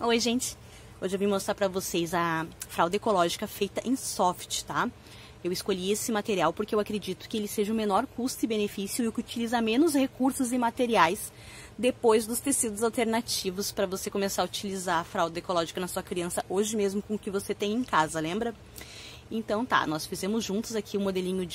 Oi, gente! Hoje eu vim mostrar pra vocês a fralda ecológica feita em soft, tá? Eu escolhi esse material porque eu acredito que ele seja o menor custo e benefício e o que utiliza menos recursos e materiais depois dos tecidos alternativos para você começar a utilizar a fralda ecológica na sua criança hoje mesmo com o que você tem em casa, lembra? Então tá, nós fizemos juntos aqui o modelinho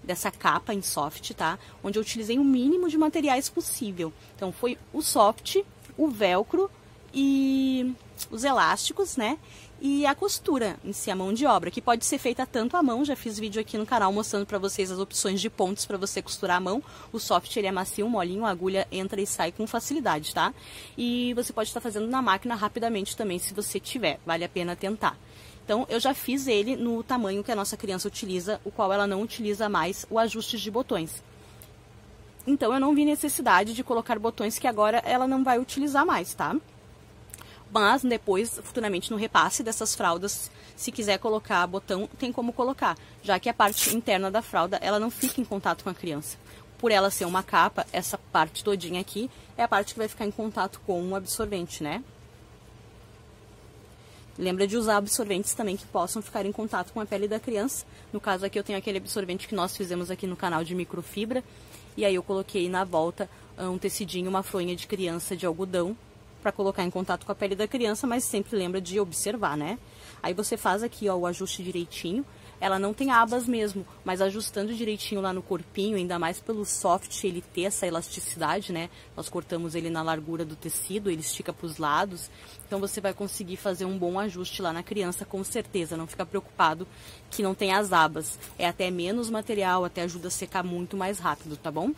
dessa capa em soft, tá? Onde eu utilizei o mínimo de materiais possível. Então foi o soft, o velcro e os elásticos, né? E a costura em si, a mão de obra, que pode ser feita tanto à mão, já fiz vídeo aqui no canal mostrando pra vocês as opções de pontos pra você costurar à mão. O soft ele é macio, molinho, a agulha entra e sai com facilidade, tá? E você pode estar fazendo na máquina rapidamente também, se você tiver, vale a pena tentar. Então, eu já fiz ele no tamanho que a nossa criança utiliza, o qual ela não utiliza mais o ajuste de botões. Então, eu não vi necessidade de colocar botões que agora ela não vai utilizar mais, tá? Mas depois, futuramente, no repasse dessas fraldas, se quiser colocar botão, tem como colocar, já que a parte interna da fralda, ela não fica em contato com a criança. Por ela ser uma capa, essa parte todinha aqui é a parte que vai ficar em contato com o absorvente, né? Lembra de usar absorventes também que possam ficar em contato com a pele da criança. No caso aqui eu tenho aquele absorvente que nós fizemos aqui no canal de microfibra. E aí eu coloquei na volta um tecidinho, uma fronha de criança de algodão, para colocar em contato com a pele da criança, mas sempre lembra de observar, né? Aí você faz aqui, ó, o ajuste direitinho. Ela não tem abas mesmo, mas ajustando direitinho lá no corpinho, ainda mais pelo soft, ele ter essa elasticidade, né? Nós cortamos ele na largura do tecido, ele estica para os lados. Então você vai conseguir fazer um bom ajuste lá na criança, com certeza. Não fica preocupado que não tem as abas. É até menos material, até ajuda a secar muito mais rápido, tá bom?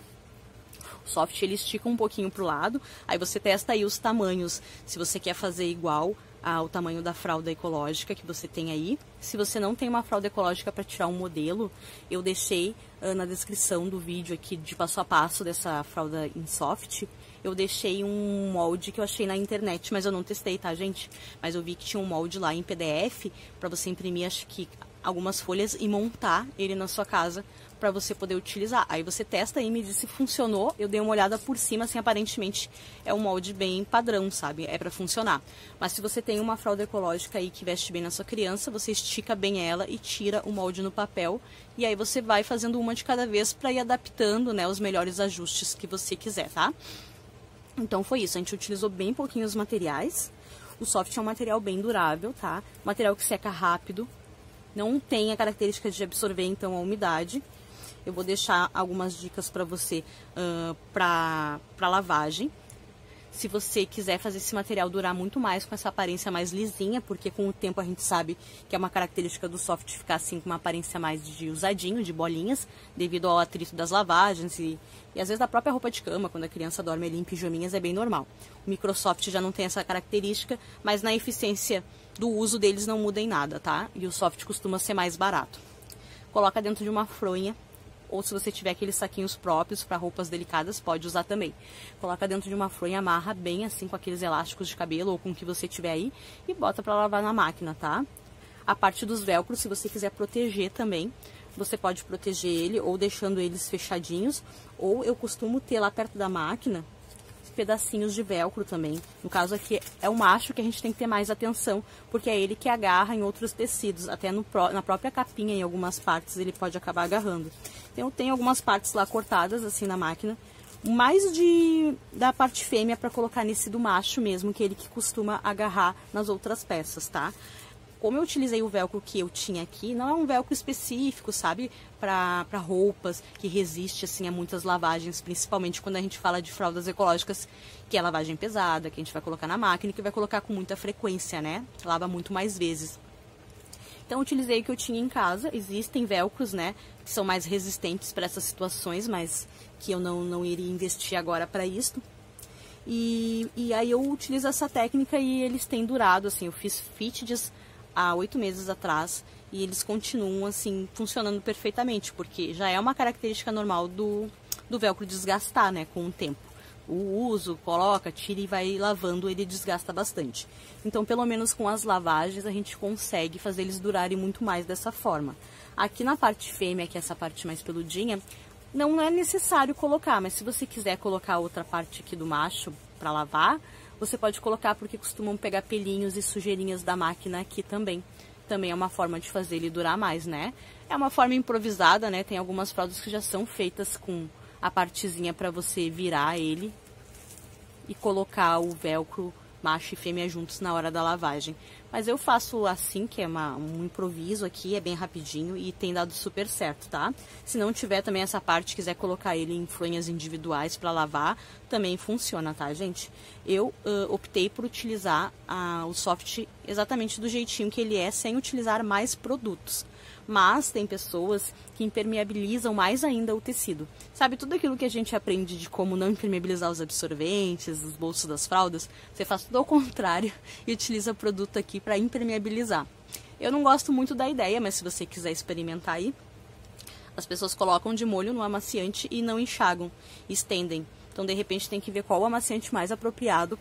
O soft ele estica um pouquinho pro lado, aí você testa aí os tamanhos, se você quer fazer igual ao tamanho da fralda ecológica que você tem aí. Se você não tem uma fralda ecológica para tirar um modelo, eu deixei na descrição do vídeo aqui de passo a passo dessa fralda em soft, eu deixei um molde que eu achei na internet, mas eu não testei, tá, gente? Mas eu vi que tinha um molde lá em PDF para você imprimir, acho que algumas folhas e montar ele na sua casa para você poder utilizar. Aí você testa e me diz se funcionou. Eu dei uma olhada por cima, assim, aparentemente é um molde bem padrão, sabe? É para funcionar. Mas se você tem uma fralda ecológica aí que veste bem na sua criança, você estica bem ela e tira o molde no papel. E aí você vai fazendo uma de cada vez para ir adaptando, né, os melhores ajustes que você quiser, tá? Então foi isso, a gente utilizou bem pouquinhos materiais. O soft é um material bem durável, tá? Material que seca rápido. Não tem a característica de absorver, então, a umidade. Eu vou deixar algumas dicas para você para lavagem. Se você quiser fazer esse material durar muito mais com essa aparência mais lisinha, porque com o tempo a gente sabe que é uma característica do soft ficar assim com uma aparência mais de usadinho, de bolinhas, devido ao atrito das lavagens e às vezes da própria roupa de cama, quando a criança dorme ali em pijaminhas, é bem normal. O Microsoft já não tem essa característica, mas na eficiência do uso deles não muda em nada, tá? E o soft costuma ser mais barato. Coloca dentro de uma fronha, ou se você tiver aqueles saquinhos próprios para roupas delicadas, pode usar também. Coloca dentro de uma fronha, amarra bem assim com aqueles elásticos de cabelo ou com o que você tiver aí e bota para lavar na máquina, tá? A parte dos velcros, se você quiser proteger também, você pode proteger ele ou deixando eles fechadinhos, ou eu costumo ter lá perto da máquina pedacinhos de velcro também. No caso aqui é o macho que a gente tem que ter mais atenção, porque é ele que agarra em outros tecidos, até na própria capinha, em algumas partes ele pode acabar agarrando. Então eu tenho algumas partes lá cortadas assim na máquina, mais da parte fêmea para colocar nesse do macho mesmo, que é ele que costuma agarrar nas outras peças, tá? Como eu utilizei o velcro que eu tinha aqui, não é um velcro específico, sabe? Para roupas, que resiste assim a muitas lavagens, principalmente quando a gente fala de fraldas ecológicas, que é lavagem pesada, que a gente vai colocar na máquina e que vai colocar com muita frequência, né? Lava muito mais vezes. Então eu utilizei o que eu tinha em casa. Existem velcros, né, que são mais resistentes para essas situações, mas que eu não iria investir agora para isso. E aí eu utilizo essa técnica e eles têm durado, assim, eu fiz fitted há 8 meses atrás e eles continuam assim funcionando perfeitamente, porque já é uma característica normal do velcro desgastar, né, com o tempo. O uso, coloca, tira e vai lavando, ele desgasta bastante. Então, pelo menos com as lavagens, a gente consegue fazer eles durarem muito mais dessa forma. Aqui na parte fêmea, que é essa parte mais peludinha, não é necessário colocar, mas se você quiser colocar outra parte aqui do macho para lavar, você pode colocar porque costumam pegar pelinhos e sujeirinhas da máquina aqui também. Também é uma forma de fazer ele durar mais, né? É uma forma improvisada, né? Tem algumas fraldas que já são feitas com a partezinha para você virar ele e colocar o velcro macho e fêmea juntos na hora da lavagem. Mas eu faço assim, que é um improviso aqui, é bem rapidinho e tem dado super certo, tá? Se não tiver também essa parte, quiser colocar ele em fronhas individuais para lavar, também funciona, tá, gente? Eu optei por utilizar o soft exatamente do jeitinho que ele é, sem utilizar mais produtos. Mas tem pessoas que impermeabilizam mais ainda o tecido. Sabe, tudo aquilo que a gente aprende de como não impermeabilizar os absorventes, os bolsos das fraldas, você faz tudo ao contrário e utiliza produto aqui para impermeabilizar. Eu não gosto muito da ideia, mas se você quiser experimentar aí, as pessoas colocam de molho no amaciante e não enxagam, estendem. Então, de repente, tem que ver qual o amaciante mais apropriado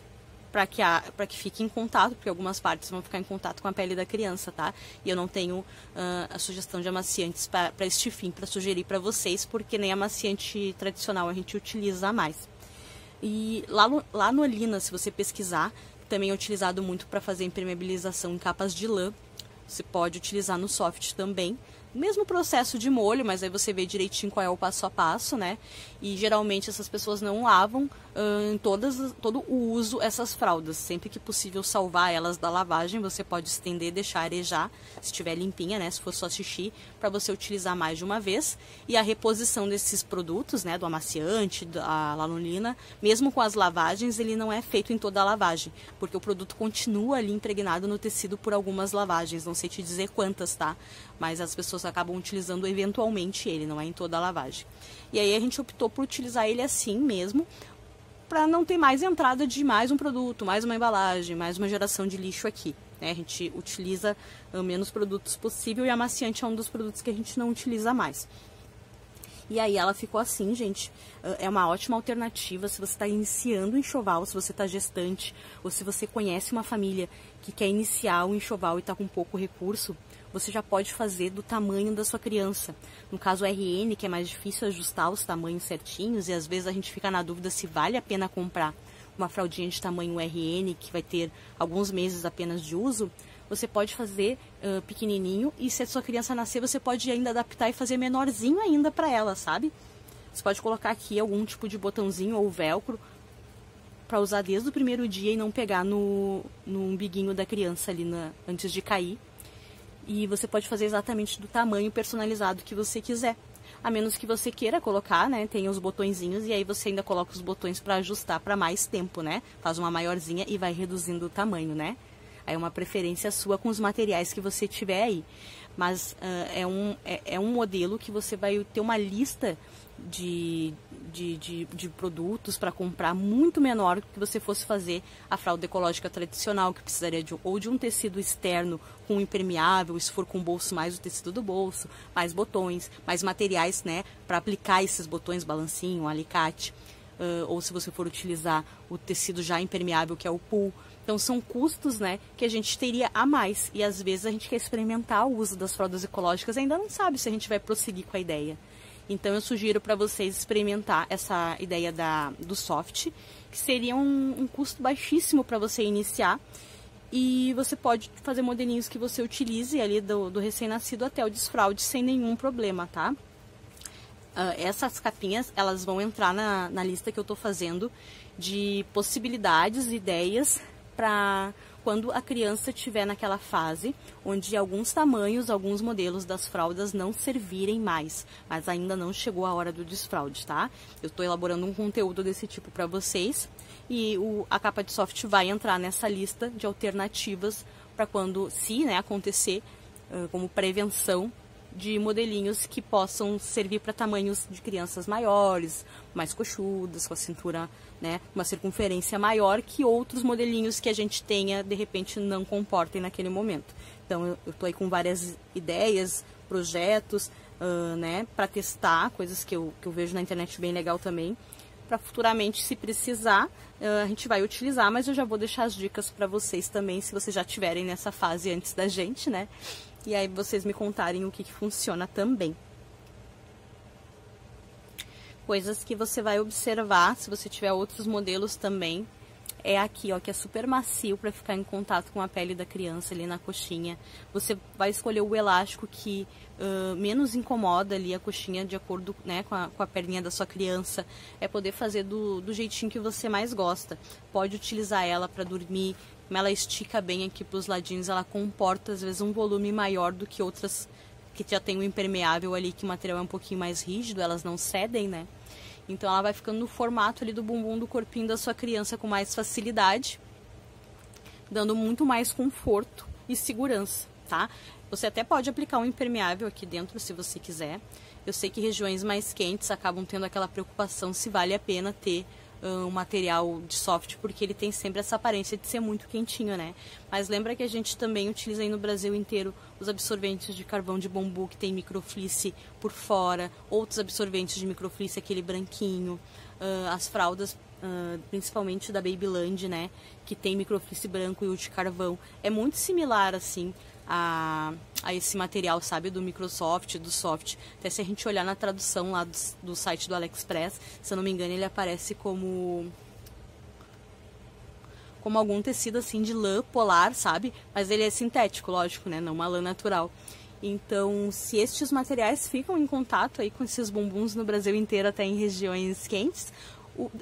para que fique em contato, porque algumas partes vão ficar em contato com a pele da criança, tá? E eu não tenho a sugestão de amaciantes para este fim, para sugerir para vocês, porque nem amaciante tradicional a gente utiliza mais. E lá no Olina, se você pesquisar, também é utilizado muito para fazer impermeabilização em capas de lã. Você pode utilizar no soft também. Mesmo processo de molho, mas aí você vê direitinho qual é o passo a passo, né? E geralmente essas pessoas não lavam em todo o uso essas fraldas. Sempre que possível salvar elas da lavagem, você pode estender, deixar arejar, se estiver limpinha, né? Se for só xixi, para você utilizar mais de uma vez. E a reposição desses produtos, né? Do amaciante, da lanolina, mesmo com as lavagens, ele não é feito em toda a lavagem, porque o produto continua ali impregnado no tecido por algumas lavagens. Não sei te dizer quantas, tá? Mas as pessoas acabam utilizando eventualmente ele, não é em toda a lavagem. E aí a gente optou por utilizar ele assim mesmo, para não ter mais entrada de mais um produto, mais uma embalagem, mais uma geração de lixo aqui, né? A gente utiliza o menos produtos possível e amaciante é um dos produtos que a gente não utiliza mais. E aí ela ficou assim, gente. É uma ótima alternativa se você está iniciando o enxoval, se você está gestante, ou se você conhece uma família que quer iniciar o enxoval e está com pouco recurso. Você já pode fazer do tamanho da sua criança. No caso RN, que é mais difícil ajustar os tamanhos certinhos, e às vezes a gente fica na dúvida se vale a pena comprar uma fraldinha de tamanho RN, que vai ter alguns meses apenas de uso. Você pode fazer pequenininho, e se a sua criança nascer, você pode ainda adaptar e fazer menorzinho ainda para ela, sabe? Você pode colocar aqui algum tipo de botãozinho ou velcro para usar desde o primeiro dia e não pegar no umbiguinho da criança ali antes de cair. E você pode fazer exatamente do tamanho personalizado que você quiser. A menos que você queira colocar, né? Tem os botõezinhos e aí você ainda coloca os botões para ajustar para mais tempo, né? Faz uma maiorzinha e vai reduzindo o tamanho, né? Aí é uma preferência sua com os materiais que você tiver aí. Mas é um modelo que você vai ter uma lista de produtos para comprar muito menor do que você fosse fazer a fralda ecológica tradicional, que precisaria ou de um tecido externo com impermeável, se for com bolso, mais o tecido do bolso, mais botões, mais materiais, né, para aplicar esses botões, balancinho, alicate, ou se você for utilizar o tecido já impermeável, que é o pool. Então são custos, né, que a gente teria a mais, e às vezes a gente quer experimentar o uso das fraldas ecológicas e ainda não sabe se a gente vai prosseguir com a ideia. Então eu sugiro para vocês experimentar essa ideia do soft, que seria um custo baixíssimo para você iniciar. E você pode fazer modelinhos que você utilize ali do recém-nascido até o desfraude sem nenhum problema, tá? Essas capinhas, elas vão entrar na lista que eu estou fazendo de possibilidades, ideias para quando a criança estiver naquela fase onde alguns tamanhos, alguns modelos das fraldas não servirem mais, mas ainda não chegou a hora do desfraude, tá? Eu estou elaborando um conteúdo desse tipo para vocês e a capa de soft vai entrar nessa lista de alternativas para quando, se acontecer, como prevenção de modelinhos que possam servir para tamanhos de crianças maiores, mais coxudas, com a cintura, né, uma circunferência maior, que outros modelinhos que a gente tenha, de repente, não comportem naquele momento. Então, eu estou aí com várias ideias, projetos, né, para testar, coisas que eu vejo na internet bem legal também, para futuramente, se precisar, a gente vai utilizar, mas eu já vou deixar as dicas para vocês também, se vocês já estiverem nessa fase antes da gente, né? E aí vocês me contarem o que funciona também. Coisas que você vai observar, se você tiver outros modelos também, é aqui, ó, que é super macio para ficar em contato com a pele da criança ali na coxinha. Você vai escolher o elástico que menos incomoda ali a coxinha, de acordo, né, com a perninha da sua criança. É poder fazer do jeitinho que você mais gosta. Pode utilizar ela para dormir. Como ela estica bem aqui para os ladinhos, ela comporta às vezes um volume maior do que outras que já tem o impermeável ali, que o material é um pouquinho mais rígido, elas não cedem, né? Então ela vai ficando no formato ali do bumbum do corpinho da sua criança com mais facilidade, dando muito mais conforto e segurança, tá? Você até pode aplicar um impermeável aqui dentro se você quiser. Eu sei que regiões mais quentes acabam tendo aquela preocupação se vale a pena ter um material de soft, porque ele tem sempre essa aparência de ser muito quentinho, né? Mas lembra que a gente também utiliza aí no Brasil inteiro os absorventes de carvão de bambu, que tem microflice por fora, outros absorventes de microflice, aquele branquinho, as fraldas, principalmente da Babyland, né? Que tem microflice branco e o de carvão. É muito similar, assim, a esse material, sabe, do Microsoft, do Soft. Até se a gente olhar na tradução lá do site do AliExpress, se eu não me engano, ele aparece como algum tecido assim de lã polar, sabe? Mas ele é sintético, lógico, né? Não uma lã natural. Então, se estes materiais ficam em contato aí com esses bumbuns no Brasil inteiro, até em regiões quentes,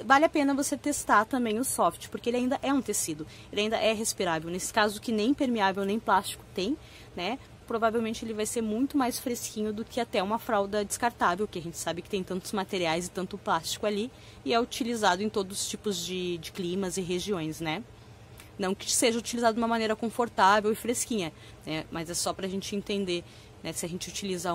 vale a pena você testar também o soft, porque ele ainda é um tecido, ele ainda é respirável. Nesse caso que nem impermeável nem plástico tem, né? Provavelmente ele vai ser muito mais fresquinho do que até uma fralda descartável, que a gente sabe que tem tantos materiais e tanto plástico ali, e é utilizado em todos os tipos de climas e regiões, né? Não que seja utilizado de uma maneira confortável e fresquinha, né? Mas é só pra gente entender, né? Se a gente utiliza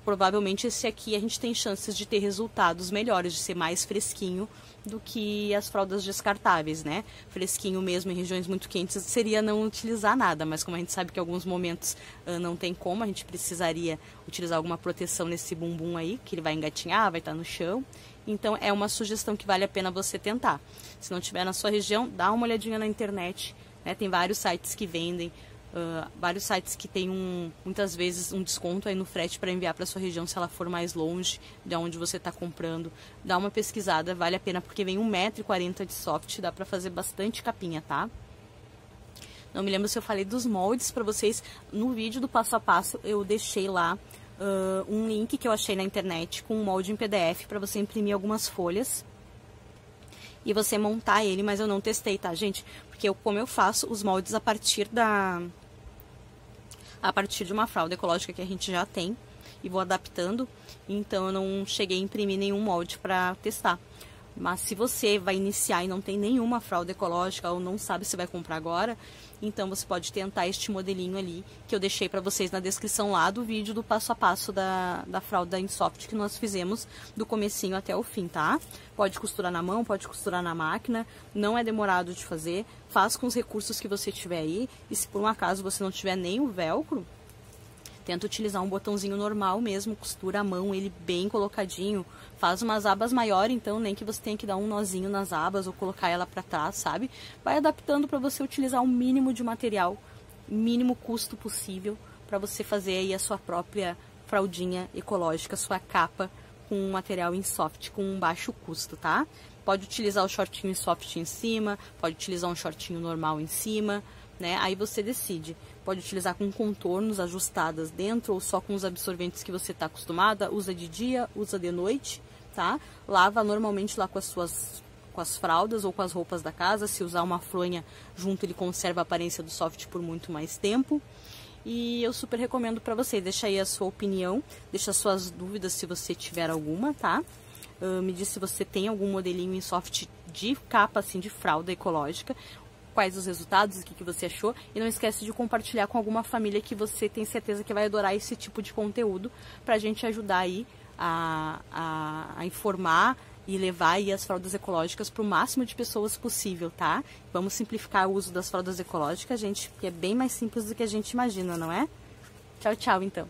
provavelmente esse aqui a gente tem chances de ter resultados melhores, de ser mais fresquinho do que as fraldas descartáveis, né? Fresquinho mesmo em regiões muito quentes seria não utilizar nada, mas como a gente sabe que em alguns momentos não tem como, a gente precisaria utilizar alguma proteção nesse bumbum aí, que ele vai engatinhar, vai estar no chão. Então é uma sugestão que vale a pena você tentar. Se não tiver na sua região, dá uma olhadinha na internet, né? Tem vários sites que vendem, vários sites que tem muitas vezes um desconto aí no frete para enviar para sua região se ela for mais longe de onde você está comprando. Dá uma pesquisada, vale a pena, porque vem 1,40 m de soft, dá para fazer bastante capinha, tá? Não me lembro se eu falei dos moldes para vocês. No vídeo do passo a passo eu deixei lá um link que eu achei na internet com um molde em PDF para você imprimir algumas folhas e você montar ele, mas eu não testei, tá, gente? Porque como eu faço os moldes a partir de uma fralda ecológica que a gente já tem e vou adaptando, então eu não cheguei a imprimir nenhum molde para testar. Mas se você vai iniciar e não tem nenhuma fralda ecológica ou não sabe se vai comprar agora, então você pode tentar este modelinho ali que eu deixei para vocês na descrição lá do vídeo do passo a passo da fralda em soft que nós fizemos do comecinho até o fim, tá? Pode costurar na mão, pode costurar na máquina, não é demorado de fazer, faz com os recursos que você tiver aí, e se por um acaso você não tiver nem o velcro, tenta utilizar um botãozinho normal mesmo, costura a mão, ele bem colocadinho, faz umas abas maiores, então nem que você tenha que dar um nozinho nas abas ou colocar ela para trás, sabe? Vai adaptando para você utilizar o mínimo de material, mínimo custo possível, para você fazer aí a sua própria fraldinha ecológica, sua capa com um material em soft, com um baixo custo, tá? Pode utilizar o shortinho em soft em cima, pode utilizar um shortinho normal em cima, né? Aí você decide. Pode utilizar com contornos ajustadas dentro ou só com os absorventes que você está acostumada. Usa de dia, usa de noite, tá? Lava normalmente lá com as fraldas ou com as roupas da casa. Se usar uma fronha junto, ele conserva a aparência do soft por muito mais tempo. E eu super recomendo para você. Deixa aí a sua opinião, deixa suas dúvidas se você tiver alguma, tá? Me diz se você tem algum modelinho em soft de capa, assim, de fralda ecológica. Quais os resultados, o que você achou, e não esquece de compartilhar com alguma família que você tem certeza que vai adorar esse tipo de conteúdo, pra gente ajudar aí a informar e levar aí as fraldas ecológicas para o máximo de pessoas possível, tá? Vamos simplificar o uso das fraldas ecológicas, gente, que é bem mais simples do que a gente imagina, não é? Tchau, tchau, então.